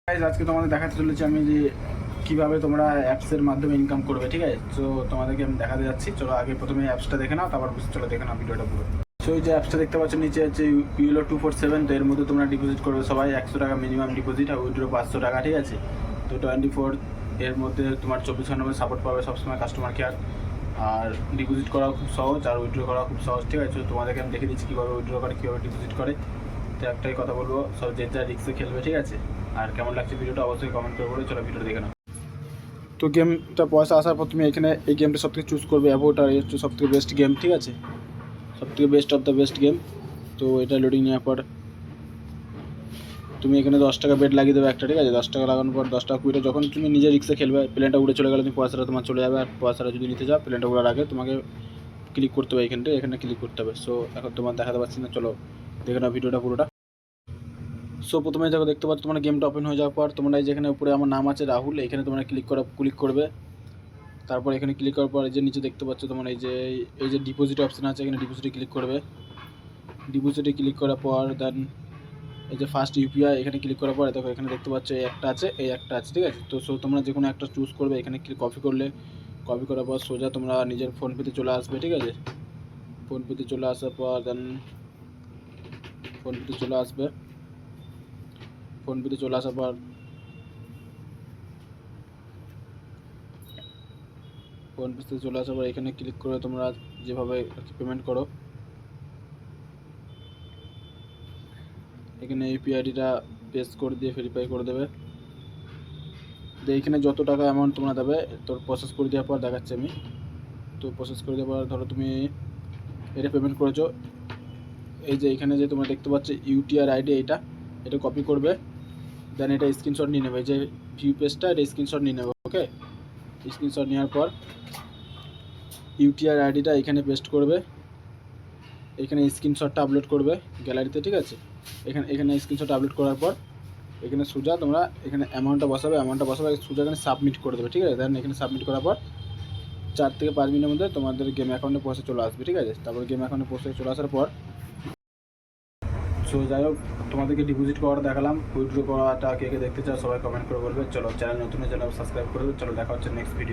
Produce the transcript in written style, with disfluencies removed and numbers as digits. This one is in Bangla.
গাইস আজকে তোমাদের দেখাতে চলেছি আমি যে কিভাবে তোমরা অ্যাপসের মাধ্যমে ইনকাম করবে, ঠিক আছে? তো তোমাদেরকে আমি দেখাতে যাচ্ছি। চলো আগে প্রথমে অ্যাপসটা দেখে নাও, তারপর চলো দেখে নাও ভিডিওটা পুরো। তো ওই যে অ্যাপসটা দেখতে পাচ্ছ নিচে হচ্ছে ইউলো 247। তো এর মধ্যে তোমরা ডিপোজিট করবে সবাই 100 টাকা মিনিমাম ডিপোজিট, আর উইথড্র 500 টাকা, ঠিক আছে? তো 24 এর মধ্যে তোমার 24/7 সাপোর্ট পাবে সবসময় কাস্টমার কেয়ার। আর ডিপোজিট করা খুব সহজ, আর উইথড্র করা খুব সহজ, ঠিক আছে? তো তোমাদেরকে আমি দেখে দিচ্ছি কীভাবে উইথড্র করে, কীভাবে ডিপোজিট করে। তো একটাই কথা বলবো, সব যে যা রিক্সে খেলবে, ঠিক আছে? আর কেমন লাগছে ভিডিওটা অবশ্যই কমেন্ট করে বলে। চলো ভিডিওটা দেখে নাও। তো গেমটা পয়সা আসার পর তুমি এখানে এই গেমটা সব থেকে চুজ করবে অ্যাভোট, আর হচ্ছে সব থেকে বেস্ট গেম, ঠিক আছে? সব থেকে best of the best game. তো এটা লোডিং নেওয়ার পর তুমি এখানে 10 টাকা বেড লাগিয়ে দেবে একটা, ঠিক আছে? 10 টাকা লাগানোর পর 10 টাকা কুড়িটা যখন তুমি নিজে রিক্সে খেলবে, প্লেনটা উড়ে চলে গেলে তুমি পয়সাটা তোমার চলে যাবে। আর পয়সাটা যদি নিতে যাও, প্লেনটা উড়ার আগে তোমাকে ক্লিক করতে হবে এখানে ক্লিক করতে হবে। সো এখন তোমার দেখাতে পাচ্ছি না, চলো দেখে নাও ভিডিওটা পুরোটা। সো প্রথমে যখন দেখতে পাচ্ছ তোমার গেমটা ওপেন হয়ে যাওয়ার পর তোমরা যেখানে উপরে আমার নাম আছে রাহুল, এখানে তোমরা ক্লিক করবে। তারপর এখানে ক্লিক করার পর এই যে নিচে দেখতে পাচ্ছ তোমার এই যে ডিপোজিট অপশান আছে, এখানে ডিপোজিটে ক্লিক করবে। ডিপোজিটে ক্লিক করার পর দেন এই যে ফার্স্ট ইউপিআই, এখানে ক্লিক করার পর দেখো এখানে দেখতে পাচ্ছ এই একটা আছে, এই একটা আছে, ঠিক আছে? তো সো তোমরা যে কোনো একটা চুজ করবে। এখানে কপি করার পর সোজা তোমরা নিজের ফোনপেতে চলে আসবে, ঠিক আছে? ফোনপেতে চলে আসার পর দেন ফোনপেতে চলে আসবে। ফোনপেতে চলে আসার পর এখানে ক্লিক করে তোমরা যেভাবে পেমেন্ট করো, এখানে ইউপিআই আইডিটা পেস্ট করে দিয়ে ভেরিফাই করে দেবে। তো এইখানে যত টাকা অ্যামাউন্ট তোমরা দেবে, তোর প্রসেস করে দেওয়ার পর দেখাচ্ছি আমি। তো প্রসেস করে দেওয়ার পর ধরো তুমি এটা পেমেন্ট করেছো, এই যে এখানে যে তোমরা দেখতে পাচ্ছ ইউটিআর আইডি, এটা কপি করবে। দেন এটা স্ক্রিনশট নিয়ে নেবে, এই যে ভিউ পেজটা, এটা স্ক্রিনশট নিয়ে নেবে। ওকে, স্ক্রিনশট নেওয়ার পর ইউটিআর আইডিটা এখানে পেস্ট করবে, এখানে স্ক্রিনশটটা আপলোড করবে গ্যালারিতে, ঠিক আছে? এখানে স্ক্রিনশট আপলোড করার পর এখানে সোজা তোমরা এখানে অ্যামাউন্টটা বসাবে সোজা এখানে সাবমিট করে দেবে, ঠিক আছে? দেন এখানে সাবমিট করার পর 4 থেকে 5 মিনিটের মধ্যে তোমাদের গেম অ্যাকাউন্টে পয়সা চলে আসবে, ঠিক আছে? তারপর গেম অ্যাকাউন্টে পয়সা চলে আসার পর সো যাই হোক, তোমাদেরকে ডিপোজিট করাটা দেখালাম। উইথড্র করাটা কে কে দেখতে চাও সবাই কমেন্ট করে বলবে। চলো চ্যানেল নতুন চ্যানেল সাবস্ক্রাইব করে দেবে। চলো দেখা হচ্ছে নেক্সট ভিডিও।